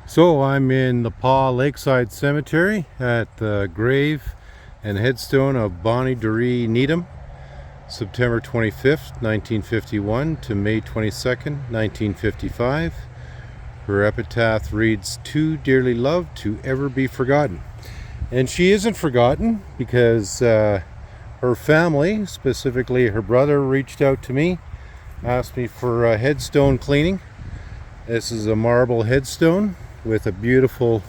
So I'm in the Lakeside Cemetery at the grave and headstone of Bonnie Duree Needham, September 25th, 1951 to May 22nd, 1955. Her epitaph reads, "Too dearly loved to ever be forgotten." And she isn't forgotten because her family, specifically her brother, reached out to me, asked me for a headstone cleaning. This is a marble headstone with a beautiful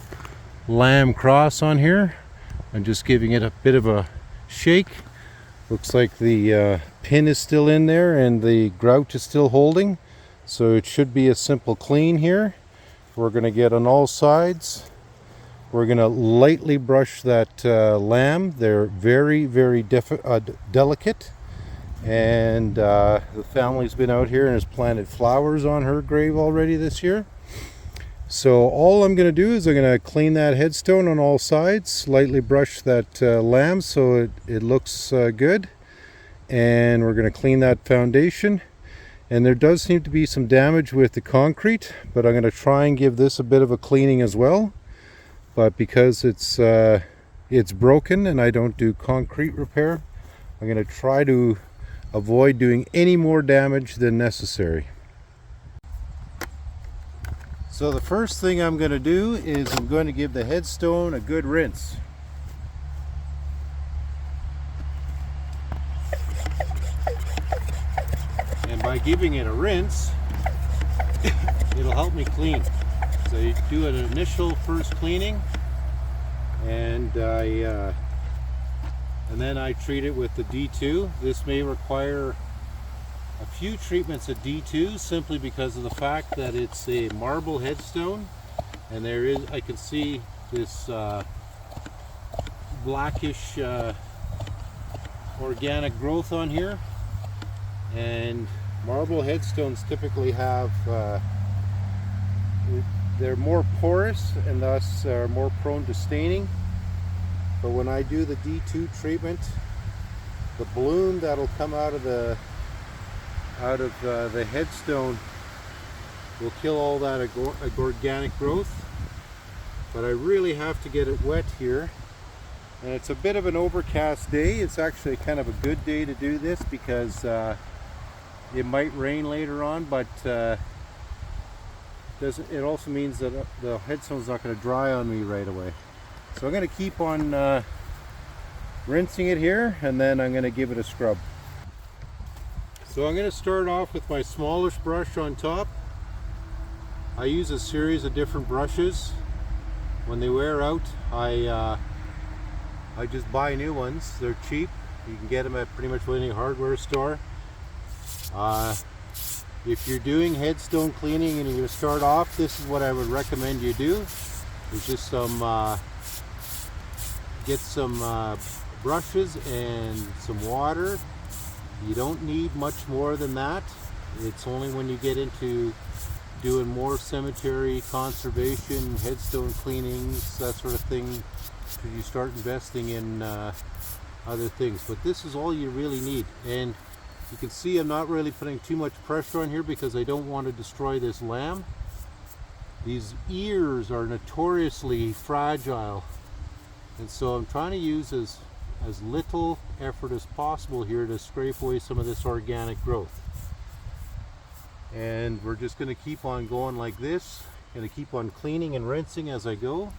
lamb cross on here. I'm just giving it a bit of a shake. Looks like the pin is still in there and the grout is still holding, so it should be a simple clean here. We're going to get on all sides. We're going to lightly brush that lamb. They're very delicate, and the family's been out here and has planted flowers on her grave already this year. So all I'm going to do is I'm going to clean that headstone on all sides, lightly brush that lamb so it looks good, and we're going to clean that foundation. And there does seem to be some damage with the concrete, but I'm going to try and give this a bit of a cleaning as well. But because it's broken and I don't do concrete repair, I'm going to try to avoid doing any more damage than necessary. So the first thing I'm going to do is I'm going to give the headstone a good rinse. And by giving it a rinse, it'll help me clean. So you do an initial first cleaning, and then I treat it with the D2. This may require a few treatments of D2 simply because of the fact that it's a marble headstone, and I can see this blackish organic growth on here, and marble headstones typically have they're more porous and thus are more prone to staining. But when I do the D2 treatment, the bloom that'll come out of the headstone will kill all that organic growth. But I really have to get it wet here, and it's a bit of an overcast day. It's actually kind of a good day to do this because it might rain later on, but it also means that the headstone's not going to dry on me right away. So I'm going to keep on rinsing it here, and then I'm going to give it a scrub. So I'm going to start off with my smallish brush on top. I use a series of different brushes. When they wear out, I just buy new ones. They're cheap. You can get them at pretty much any hardware store. If you're doing headstone cleaning and you're going to start off, this is what I would recommend you do. Is just get some brushes and some water. You don't need much more than that. It's only when you get into doing more cemetery conservation, headstone cleanings, that sort of thing, that you start investing in other things. But this is all you really need. And you can see I'm not really putting too much pressure on here because I don't want to destroy this lamb. These ears are notoriously fragile, and so I'm trying to use as little effort as possible here to scrape away some of this organic growth. And we're just going to keep on going like this. Going to keep on cleaning and rinsing as I go,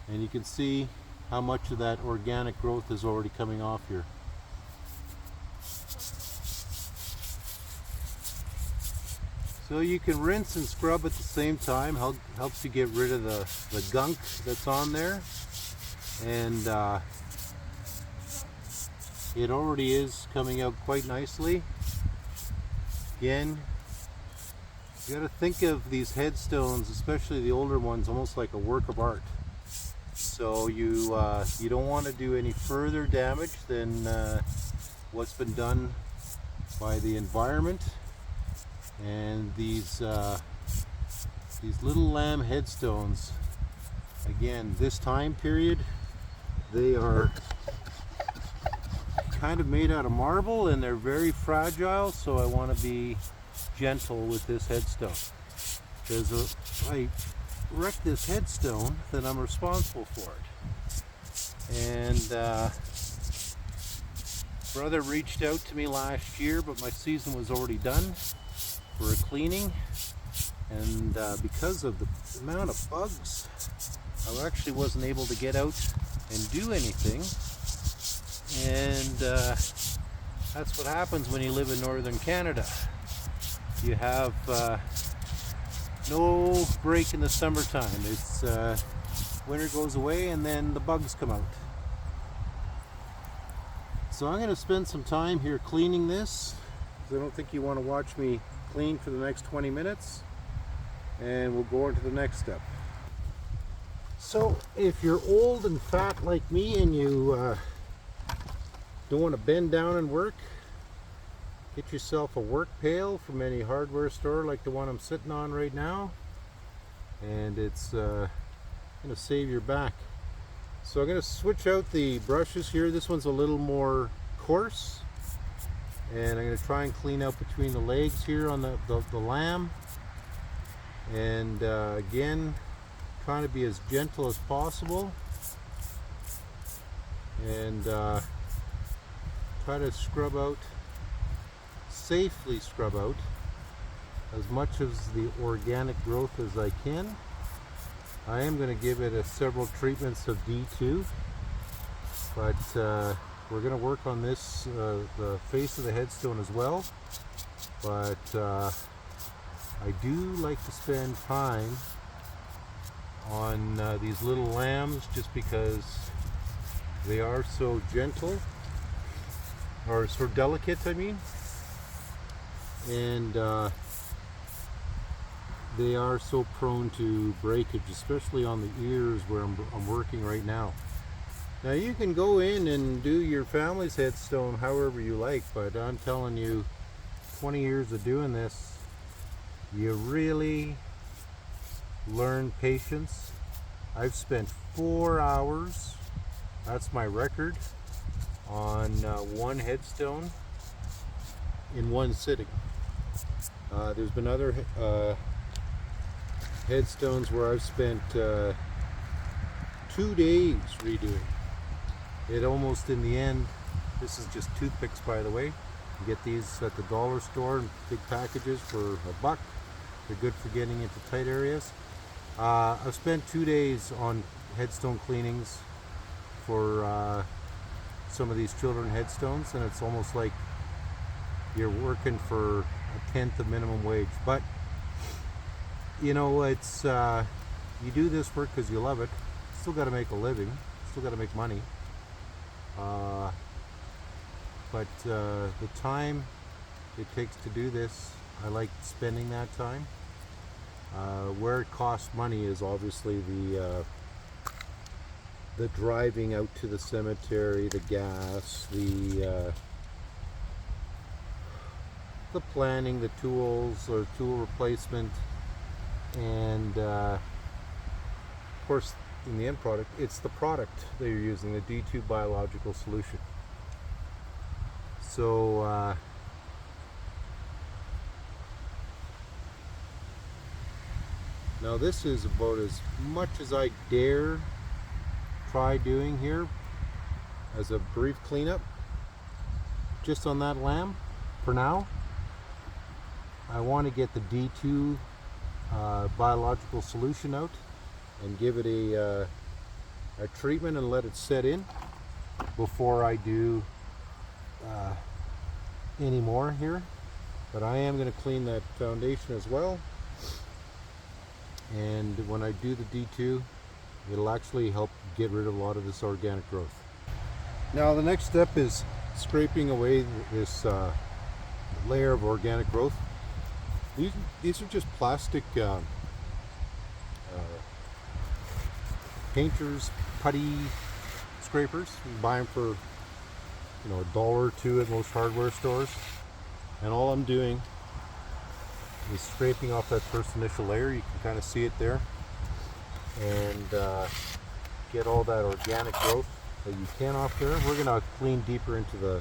and you can see how much of that organic growth is already coming off here. So you can rinse and scrub at the same time. Helps you get rid of the gunk that's on there, and it already is coming out quite nicely. Again, you got to think of these headstones, especially the older ones, almost like a work of art. So you don't want to do any further damage than what's been done by the environment. And these little lamb headstones, again, this time period, they are kind of made out of marble and they're very fragile, so I want to be gentle with this headstone. Because wrecked this headstone, then I'm responsible for it. And brother reached out to me last year, but my season was already done for a cleaning. And because of the amount of bugs, I actually wasn't able to get out and do anything. And that's what happens when you live in northern Canada. You have no break in the summertime. It's winter goes away and then the bugs come out. So I'm going to spend some time here cleaning this, because I don't think you want to watch me clean for the next 20 minutes. And we'll go on to the next step. So if you're old and fat like me and you don't want to bend down and work, get yourself a work pail from any hardware store like the one I'm sitting on right now, and it's going to save your back. So I'm going to switch out the brushes here. This one's a little more coarse, and I'm going to try and clean out between the legs here on the lamb. And again, trying to be as gentle as possible, and try to scrub out, safely scrub out as much of the organic growth as I can. I am going to give it several treatments of D2, but we're going to work on this, the face of the headstone as well. But I do like to spend time on these little lambs, just because they are so gentle, or so delicate, I mean, and they are so prone to breakage, especially on the ears where I'm working right now. Now you can go in and do your family's headstone however you like, but I'm telling you, 20 years of doing this, you really learn patience. I've spent 4 hours, that's my record, on one headstone in one sitting. There's been other headstones where I've spent 2 days redoing it. Almost in the end, this is just toothpicks, by the way. You get these at the dollar store in big packages for $1. They're good for getting into tight areas. I've spent 2 days on headstone cleanings for some of these children headstones, and it's almost like you're working for 1/10 of minimum wage. But you know, it's you do this work because you love it. Still got to make a living, still got to make money, but the time it takes to do this, I like spending that time. Where it costs money is obviously the driving out to the cemetery, the gas, the planning, the tools or tool replacement, and of course in the end product, it's the product that you're using, the D2 biological solution. So now this is about as much as I dare try doing here as a brief cleanup just on that lamb for now. I want to get the D2 biological solution out and give it a treatment and let it set in before I do any more here. But I am going to clean that foundation as well, and when I do the D2, it'll actually help get rid of a lot of this organic growth. Now the next step is scraping away this layer of organic growth. These are just plastic painter's putty scrapers. You buy them for, you know, $1 or $2 at most hardware stores. And all I'm doing is scraping off that first initial layer. You can kind of see it there, and get all that organic growth that you can off there. We're going to clean deeper into the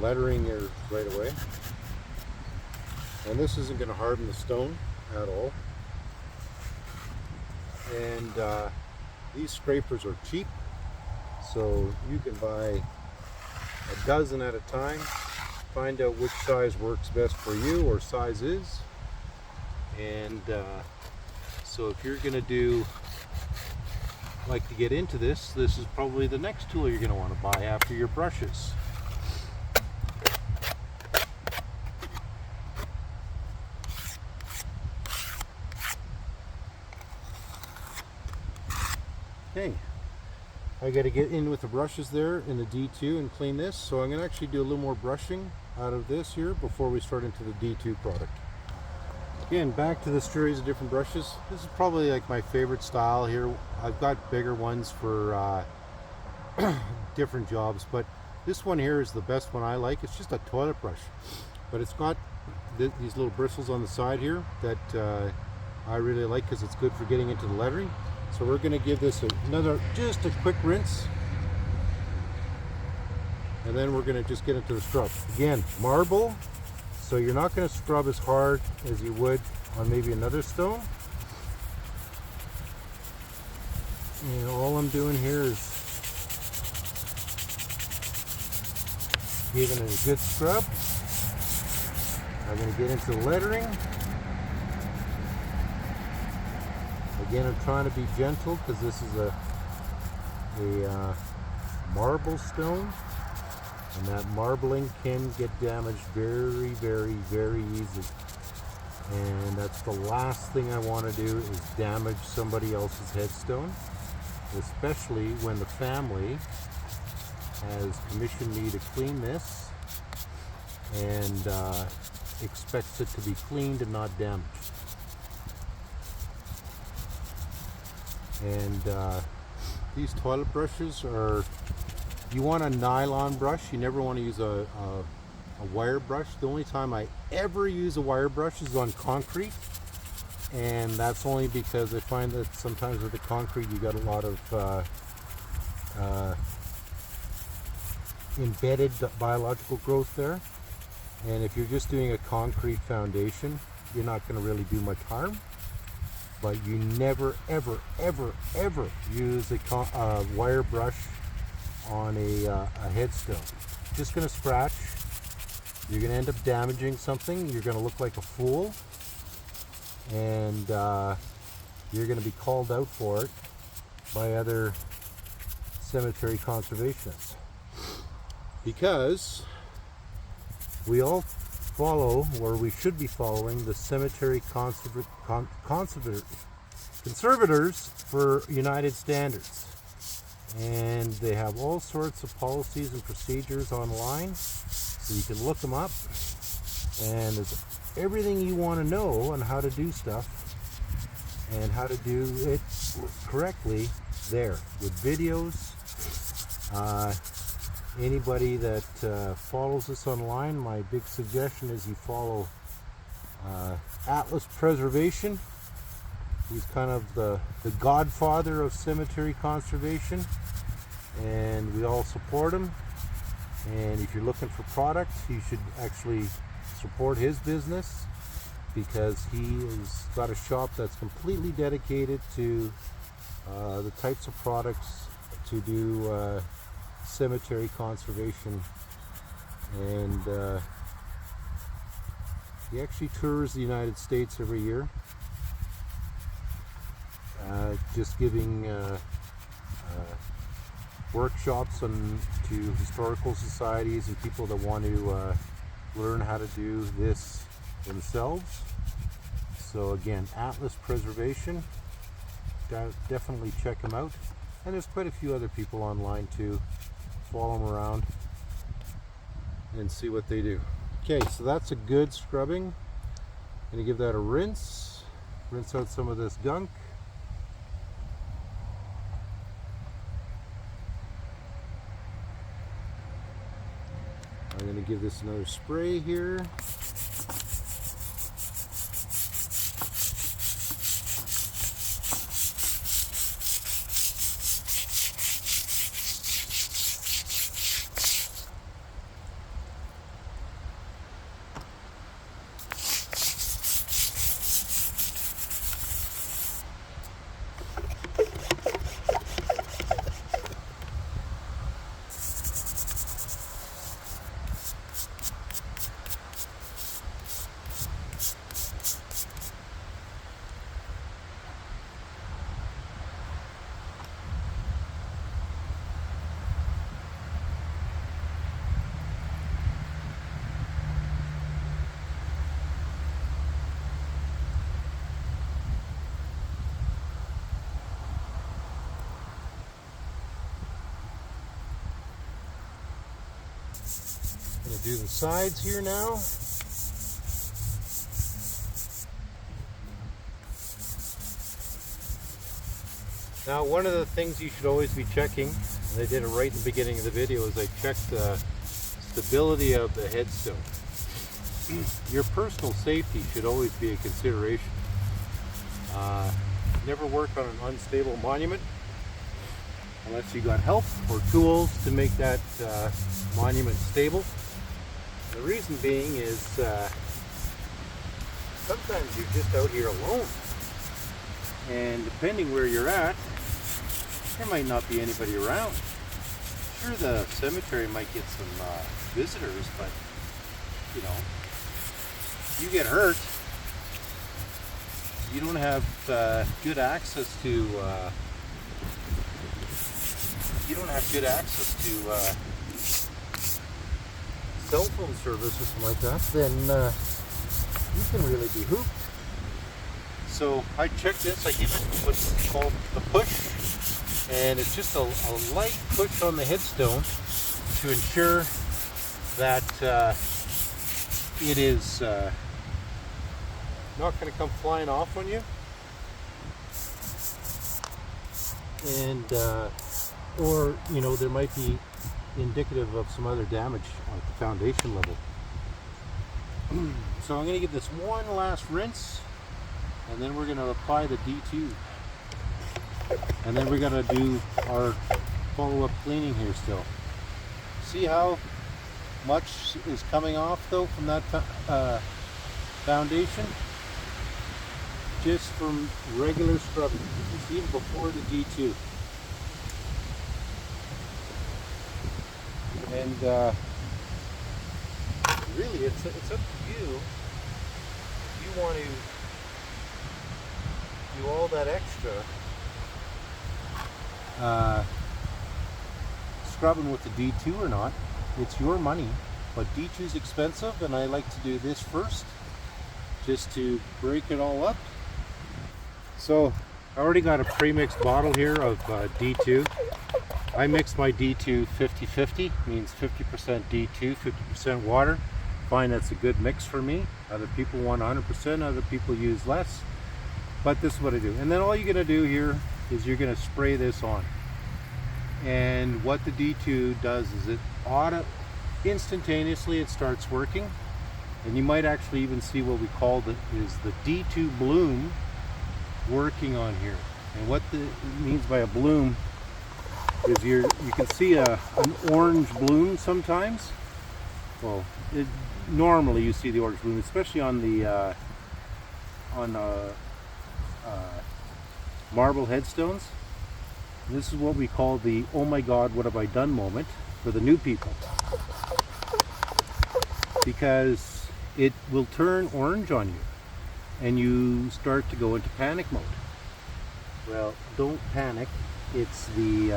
lettering here right away, and this isn't going to harden the stone. at all. And these scrapers are cheap, so you can buy a dozen at a time, find out which size works best for you or sizes. And so if you're going to like to get into this is probably the next tool you're going to want to buy after your brushes. Okay, I got to get in with the brushes there in the D2 and clean this, so I'm going to actually do a little more brushing out of this here before we start into the D2 product. Again, back to the series of different brushes. This is probably like my favorite style here. I've got bigger ones for different jobs, but this one here is the best one I like. It's just a toilet brush, but it's got these little bristles on the side here that I really like because it's good for getting into the lettering. So we're going to give this just a quick rinse, and then we're going to just get into the scrub. Again, marble, so you're not going to scrub as hard as you would on maybe another stone. And all I'm doing here is giving it a good scrub. I'm going to get into the lettering. Again, I'm trying to be gentle because this is a marble stone, and that marbling can get damaged very, very, very easy. And that's the last thing I want to do is damage somebody else's headstone, especially when the family has commissioned me to clean this and expects it to be cleaned and not damaged. And these toilet brushes are, you want a nylon brush. You never want to use a wire brush. The only time I ever use a wire brush is on concrete, and that's only because I find that sometimes with the concrete you got a lot of embedded biological growth there, and if you're just doing a concrete foundation, you're not going to really do much harm. But you never, ever, ever, ever use a wire brush on a headstone. Just going to scratch. You're going to end up damaging something. You're going to look like a fool, and you're going to be called out for it by other cemetery conservationists, because we all follow, or we should be following, the cemetery conservators for United Standards, and they have all sorts of policies and procedures online, so you can look them up, and there's everything you want to know on how to do stuff and how to do it correctly there with videos. Anybody that follows us online, my big suggestion is you follow Atlas Preservation. He's kind of the godfather of cemetery conservation, and we all support him. And if you're looking for products, you should actually support his business, because he has got a shop that's completely dedicated to the types of products to do cemetery conservation. And he actually tours the United States every year, just giving workshops to historical societies and people that want to learn how to do this themselves. So again, Atlas Preservation, definitely check him out. And there's quite a few other people online too. Follow them around and see what they do. Okay, so that's a good scrubbing. I'm going to give that a rinse out some of this gunk. I'm going to give this another spray here. We'll do the sides here now. Now, one of the things you should always be checking, and I did it right in the beginning of the video, is I checked the stability of the headstone. Your personal safety should always be a consideration. Never work on an unstable monument unless you got help or tools to make that monument stable. The reason being is sometimes you're just out here alone, and depending where you're at, there might not be anybody around. Sure, the cemetery might get some visitors, but you know, you get hurt, you don't have good access to cell phone service or something like that, then you can really be hooped. So I checked this. I give it what's called the push, and it's just a light push on the headstone to ensure that it is not going to come flying off on you, and or you know, there might be indicative of some other damage at the foundation level. So I'm going to give this one last rinse, and then we're going to apply the D2, and then we're going to do our follow-up cleaning here still. See how much is coming off though from that foundation, just from regular scrubbing, even before the D2. And really, it's up to you. If you want to do all that extra scrubbing with the D2 or not, it's your money. But D2 is expensive, and I like to do this first, just to break it all up. So I already got a pre-mixed bottle here of D2. I mix my D2 50-50, means 50% D2, 50% water. Find that's a good mix for me. Other people want 100%, other people use less. But this is what I do. And then all you're gonna do here is you're gonna spray this on. And what the D2 does is it instantaneously it starts working. And you might actually even see what we call the D2 bloom working on here. And what it means by a bloom is you can see an orange bloom sometimes. Well, normally you see the orange bloom, especially on the marble headstones. And this is what we call the "oh my God, what have I done" moment for the new people, because it will turn orange on you and you start to go into panic mode. Well, don't panic. It's the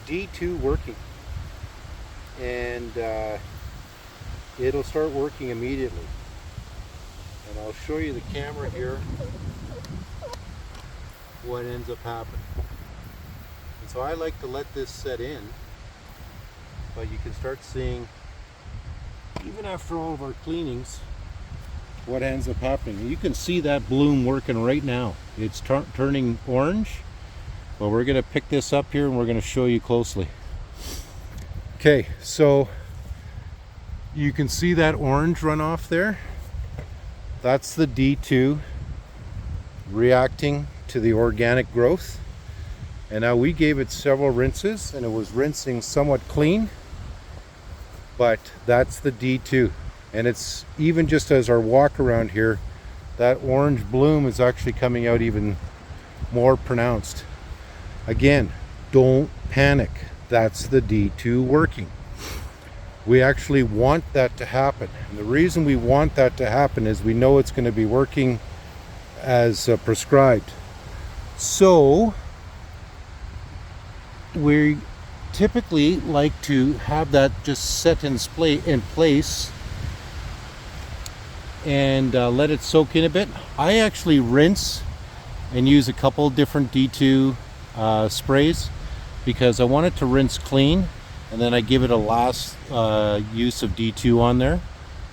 D2 working, and it'll start working immediately. And I'll show you the camera here what ends up happening. And so I like to let this set in, but you can start seeing, even after all of our cleanings, what ends up happening. You can see that bloom working right now. It's turning orange. Well, we're going to pick this up here and we're going to show you closely. Okay, so you can see that orange run off there. That's the D2 reacting to the organic growth. And now we gave it several rinses and it was rinsing somewhat clean, but that's the D2. And it's even just as our walk around here, that orange bloom is actually coming out even more pronounced. Again, don't panic. That's the D2 working. We actually want that to happen. And the reason we want that to happen is we know it's going to be working as prescribed. So we typically like to have that just set in place and let it soak in a bit. I actually rinse and use a couple different D2 sprays. because I want it to rinse clean, and then I give it a last use of D2 on there.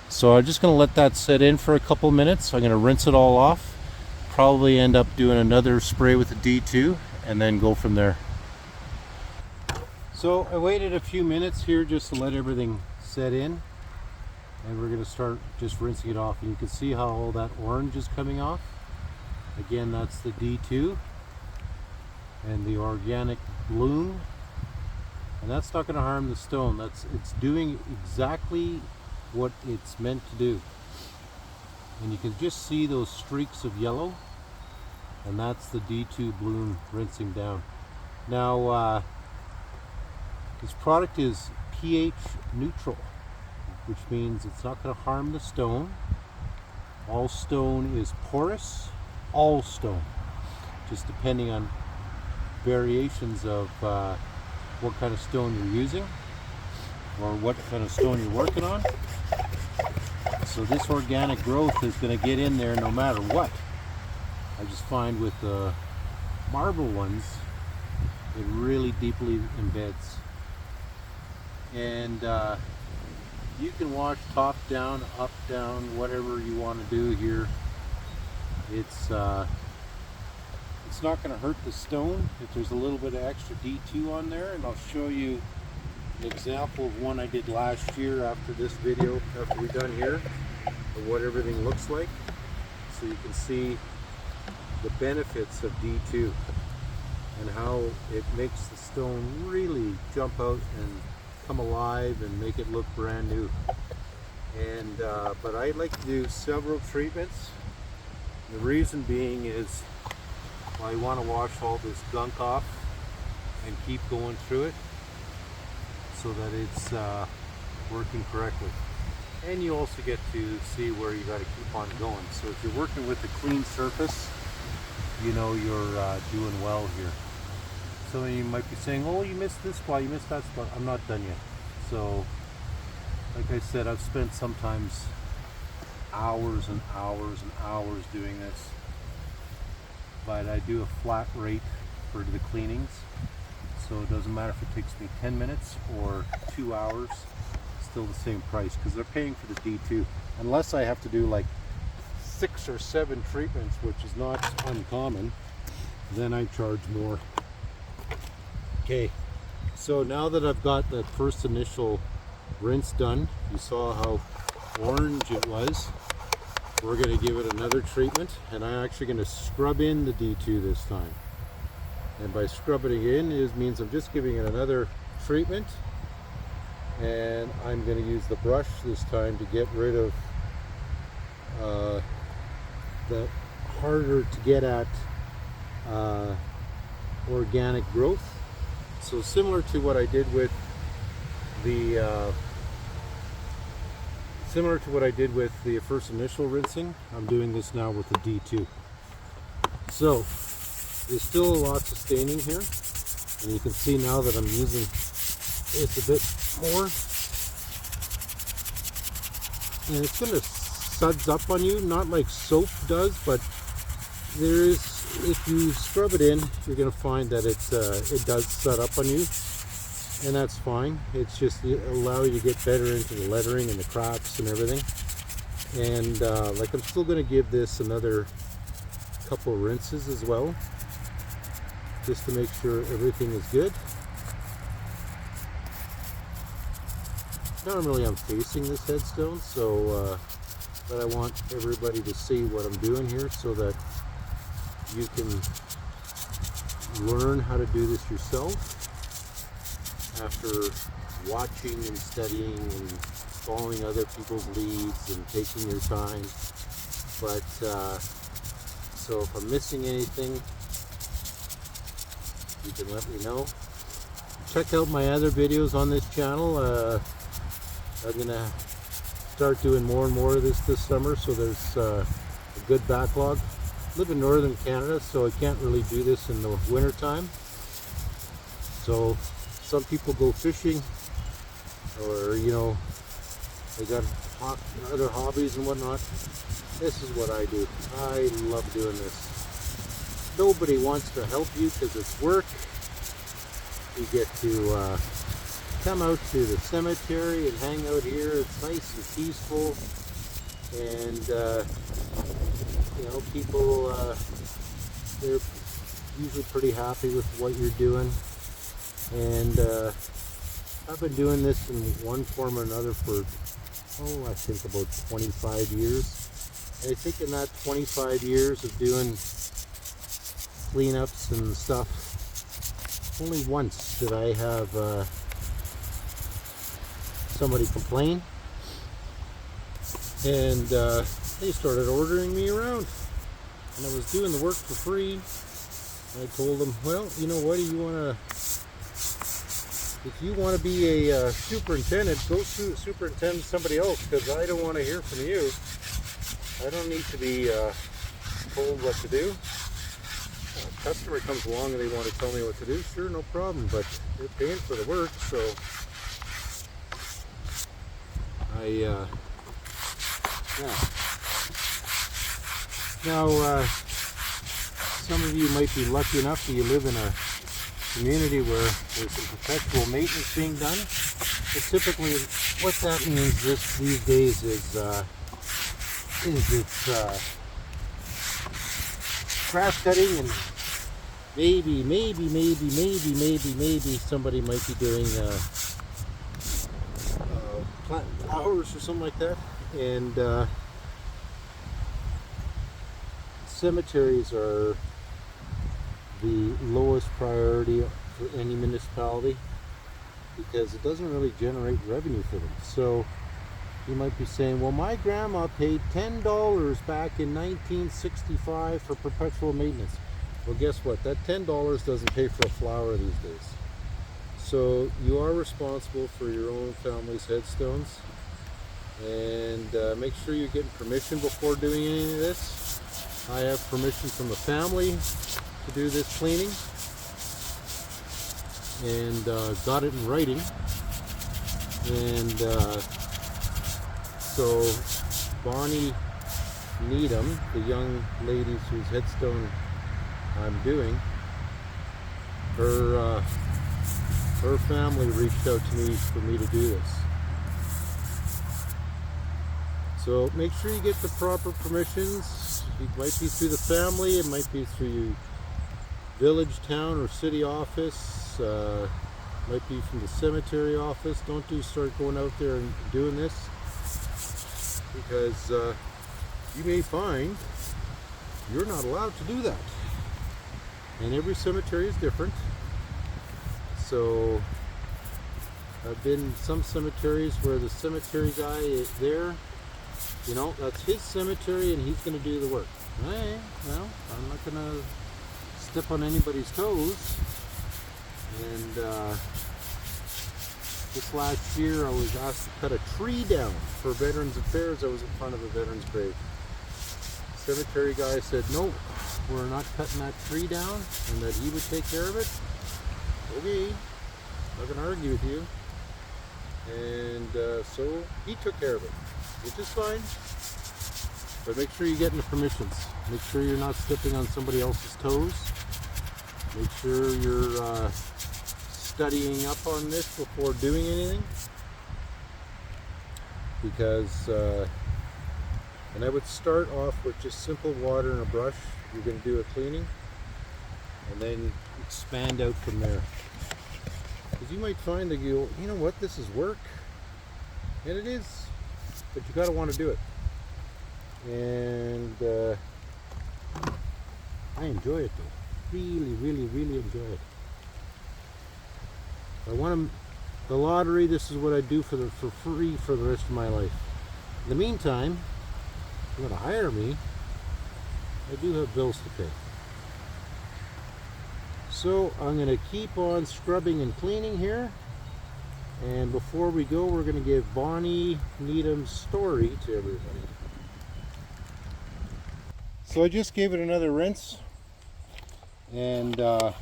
So I'm just going to let that set in for a couple minutes. I'm going to rinse it all off, probably end up doing another spray with the D2, and then go from there. So I waited a few minutes here just to let everything set in, and we're going to start just rinsing it off. And you can see how all that orange is coming off. Again, that's the D2 and the organic bloom, and that's not going to harm the stone. It's doing exactly what it's meant to do, and you can just see those streaks of yellow, and that's the D2 bloom rinsing down. Now this product is pH neutral, which means it's not going to harm the stone. All stone is porous, all stone, just depending on variations of what kind of stone you're using or what kind of stone you're working on. So this organic growth is going to get in there no matter what. I just find with the marble ones, it really deeply embeds. And you can wash top down, up down, whatever you want to do here. It's not going to hurt the stone if there's a little bit of extra D2 on there, and I'll show you an example of one I did last year after this video, after we're done here, of what everything looks like, so you can see the benefits of D2 and how it makes the stone really jump out and come alive and make it look brand new. And but I like to do several treatments. The reason being is I want to wash all this gunk off and keep going through it so that it's working correctly. And you also get to see where you got to keep on going. So if you're working with a clean surface, you know you're doing well here. Some of you might be saying, oh, you missed this spot, you missed that spot. I'm not done yet. So like I said, I've spent sometimes hours and hours and hours doing this, but I do a flat rate for the cleanings, so it doesn't matter if it takes me 10 minutes or 2 hours, still the same price, because they're paying for the D2. Unless I have to do like 6 or 7 treatments, which is not uncommon, then I charge more. Okay, so now that I've got the first initial rinse done, you saw how orange it was. We're going to give it another treatment, and I'm actually going to scrub in the D2 this time. And by scrubbing it in means I'm just giving it another treatment, and I'm going to use the brush this time to get rid of the harder to get at organic growth. So similar to what I did with the first initial rinsing, I'm doing this now with the D2. So there's still lots of staining here, and you can see now that I'm using it a bit more, and it's going to suds up on you, not like soap does, but there is, if you scrub it in, you're going to find that it does sud up on you, and that's fine. It's just allow you to get better into the lettering and the cracks and everything. And like I'm still going to give this another couple rinses as well, just to make sure everything is good. Normally I'm facing this headstone, so but I want everybody to see what I'm doing here so that you can learn how to do this yourself after watching and studying and following other people's leads and taking your time. But so if I'm missing anything, you can let me know. Check out my other videos on this channel. I'm gonna start doing more and more of this summer, so there's a good backlog. I live in northern Canada, so I can't really do this in the winter time. So some people go fishing, or you know, they got other hobbies and whatnot. This is what I do. I love doing this. Nobody wants to help you because it's work, You get to come out to the cemetery and hang out here. It's nice and peaceful, and you know, people they're usually pretty happy with what you're doing. And I've been doing this in one form or another for I think about 25 years. And I think in that 25 years of doing cleanups and stuff, only once did I have somebody complain, and they started ordering me around, and I was doing the work for free. And I told them, well, you know what, if you want to be a superintendent, go superintend somebody else, because I don't want to hear from you. I don't need to be told what to do. A customer comes along and they want to tell me what to do, sure, no problem, but they're paying for the work, so yeah. Now, some of you might be lucky enough that you live in a community where there's some perpetual maintenance being done. But typically, what that means these days is it's grass cutting, and maybe somebody might be doing planting flowers or something like that. And cemeteries are the lowest priority for any municipality because it doesn't really generate revenue for them. So you might be saying, well, my grandma paid $10 back in 1965 for perpetual maintenance. Well, guess what? That $10 doesn't pay for a flower these days. So you are responsible for your own family's headstones, and make sure you're getting permission before doing any of this. I have permission from the family to do this cleaning, and got it in writing. And so Bonnie Needham, the young lady whose headstone I'm doing, her family reached out to me for me to do this. So make sure you get the proper permissions. It might be through the family, it might be through village, town, or city office, might be from the cemetery office. Don't start going out there and doing this, because you may find you're not allowed to do that. And every cemetery is different. So I've been in some cemeteries where the cemetery guy is there, you know, that's his cemetery and he's going to do the work. Hey, well, I'm not going to step on anybody's toes. And this last year I was asked to cut a tree down for Veterans Affairs. I was in front of a veteran's grave. The cemetery guy said, no, we're not cutting that tree down, and that he would take care of it. Okay, I'm not going to argue with you. And so he took care of it, which is fine. But make sure you're getting the permissions. Make sure you're not stepping on somebody else's toes. Make sure you're studying up on this before doing anything. Because, and I would start off with just simple water and a brush. You're going to do a cleaning, and then expand out from there. Because you might find that you know what, this is work, and it is, but you got to want to do it. And I enjoy it though, really enjoy it. If I won the lottery, this is what I do for free for the rest of my life. In the meantime, if you want to hire me, I do have bills to pay. So I'm going to keep on scrubbing and cleaning here. And before we go, we're going to give Bonnie Needham's story to everybody. So I just gave it another rinse. And I'm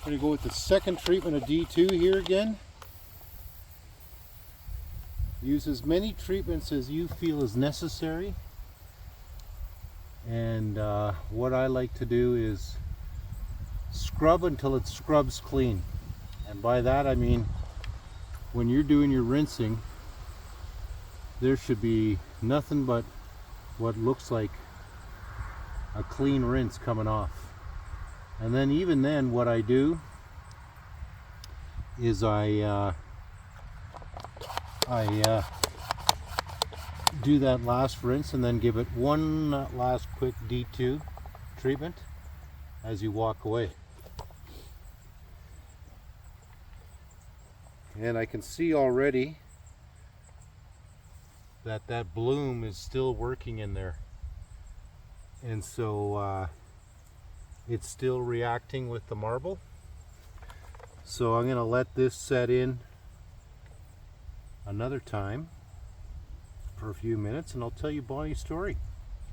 going to go with the second treatment of D2 here again. Use as many treatments as you feel is necessary. And what I like to do is scrub until it scrubs clean. And by that I mean, when you're doing your rinsing, there should be nothing but what looks like a clean rinse coming off. And then even then, what I do is I do that last rinse and then give it one last quick D2 treatment as you walk away. And I can see already that that bloom is still working in there, and so it's still reacting with the marble. So I'm going to let this set in another time for a few minutes, and I'll tell you Bonnie's story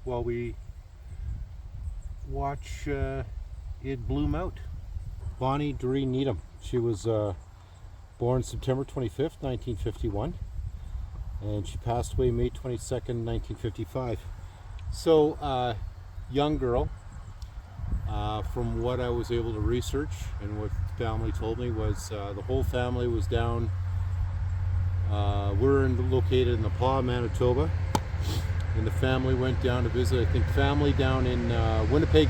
while we watch it bloom out. Bonnie Duree Needham. She was born September 25th, 1951, and she passed away May 22nd, 1955. So, young girl. From what I was able to research and what the family told me was the whole family was down. We're located in the Paw, Manitoba, and the family went down to visit, I think, family down in Winnipeg,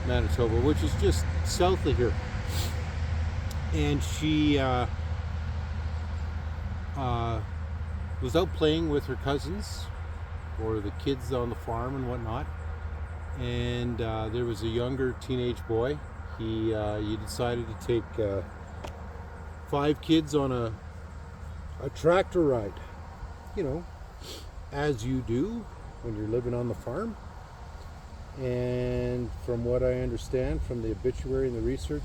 Manitoba, which is just south of here. And she was out playing with her cousins or the kids on the farm and whatnot. And there was a younger teenage boy. He decided to take 5 kids on a tractor ride, you know, as you do when you're living on the farm. And from what I understand from the obituary and the research,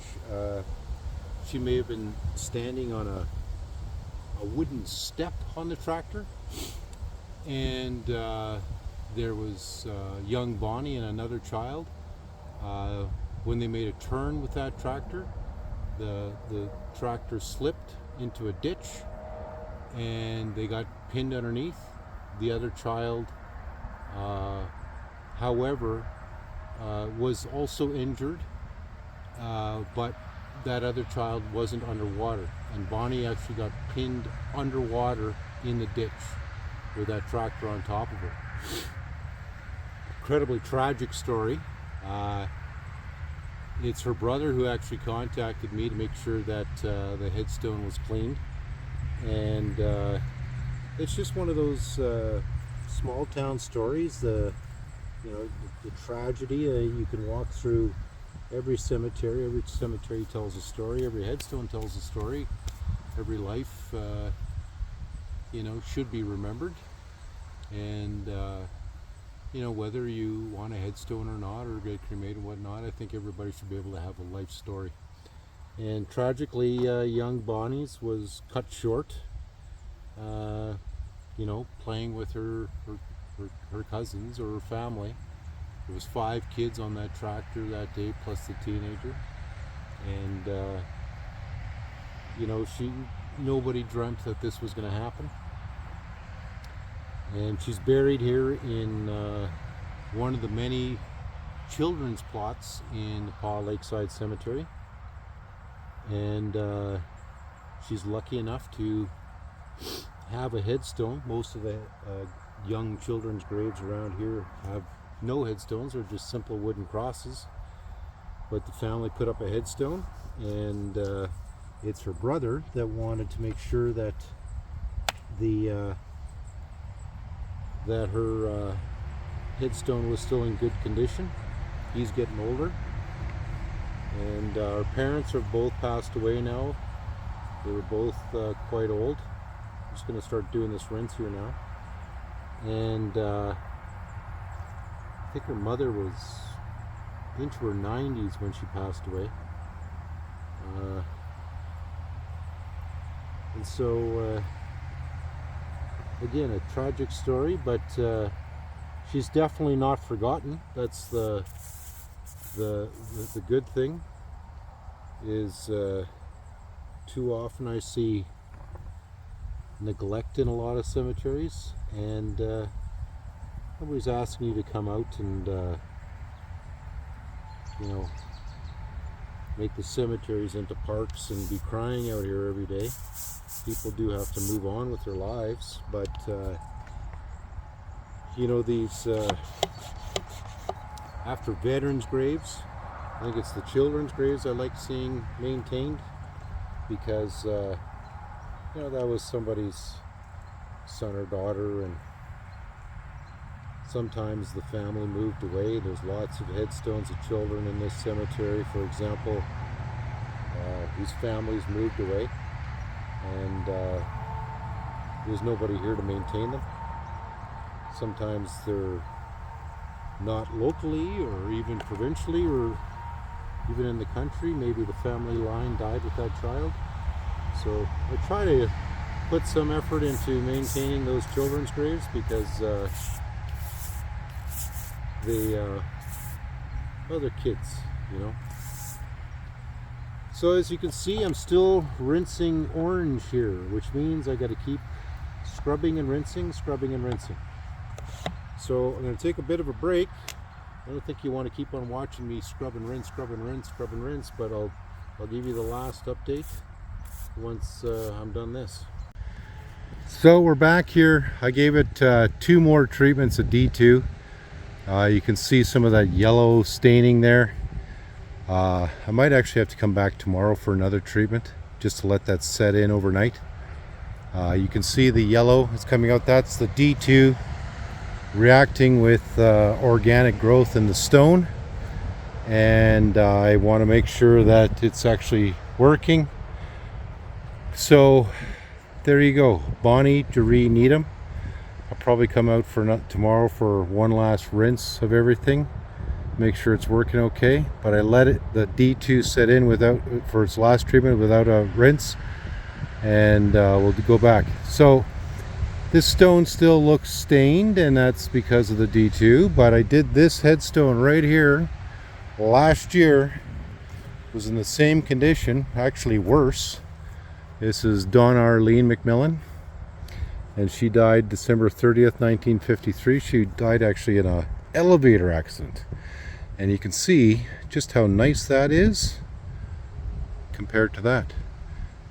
she may have been standing on a wooden step on the tractor, and there was young Bonnie and another child. When they made a turn with that tractor, the tractor slipped into a ditch and they got pinned underneath. The other child, however, was also injured, but that other child wasn't underwater, and Bonnie actually got pinned underwater in the ditch with that tractor on top of her. Incredibly tragic story. It's her brother who actually contacted me to make sure that the headstone was cleaned, and it's just one of those small town stories. The tragedy. You can walk through every cemetery. Every cemetery tells a story. Every headstone tells a story. Every life, should be remembered. And whether you want a headstone or not, or get cremated and whatnot, I think everybody should be able to have a life story. And tragically, young Bonnie's was cut short. Playing with her cousins or her family. There was 5 kids on that tractor that day, plus the teenager. And nobody dreamt that this was going to happen. And she's buried here in one of the many children's plots in the Paw Lakeside Cemetery. And she's lucky enough to have a headstone. Most of the young children's graves around here have no headstones, or just simple wooden crosses. But the family put up a headstone, and it's her brother that wanted to make sure that her headstone was still in good condition. He's getting older, and our parents have both passed away now. They were both quite old. I'm just going to start doing this rinse here now. And I think her mother was into her 90s when she passed away. And so again, a tragic story, but she's definitely not forgotten. That's the good thing. Is too often I see neglect in a lot of cemeteries, and nobody's asking you to come out and make the cemeteries into parks and be crying out here every day. People do have to move on with their lives, but you know, these after veterans' graves, I think it's the children's graves I like seeing maintained, because you know, that was somebody's son or daughter, and sometimes the family moved away. There's lots of headstones of children in this cemetery, for example, whose families moved away, and there's nobody here to maintain them. Sometimes they're not locally or even provincially or even in the country. Maybe the family line died with that child. So I try to put some effort into maintaining those children's graves, because they're kids, you know. So as you can see, I'm still rinsing orange here, which means I got to keep scrubbing and rinsing, scrubbing and rinsing. So I'm going to take a bit of a break. I don't think you want to keep on watching me scrub and rinse, scrub and rinse, scrub and rinse, but I'll give you the last update once I'm done this. So we're back here. I gave it 2 more treatments of D2. You can see some of that yellow staining there. I might actually have to come back tomorrow for another treatment, just to let that set in overnight. You can see the yellow is coming out. That's the D2 reacting with organic growth in the stone, and I want to make sure that it's actually working. So there you go, Bonnie Duree Needham. I'll probably come out for tomorrow for one last rinse of everything, make sure it's working okay. But I let the D2 set in for its last treatment without a rinse, and we'll go back. So this stone still looks stained, and that's because of the D2, but I did this headstone right here last year. It was in the same condition, actually worse. This is Donna Arlene McMillan, and she died December 30th, 1953. She died actually in an elevator accident, and you can see just how nice that is compared to that.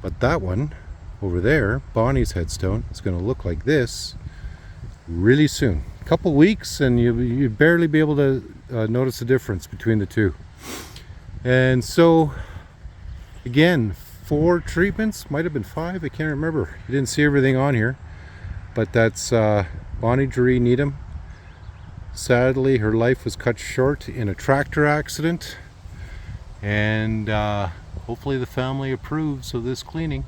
But that one over there, Bonnie's headstone, is going to look like this really soon. A couple weeks and you'd barely be able to notice the difference between the two. And so again, 4 treatments, might have been 5, I can't remember. You didn't see everything on here, but that's Bonnie Duree Needham. Sadly, her life was cut short in a tractor accident, and hopefully the family approves of this cleaning.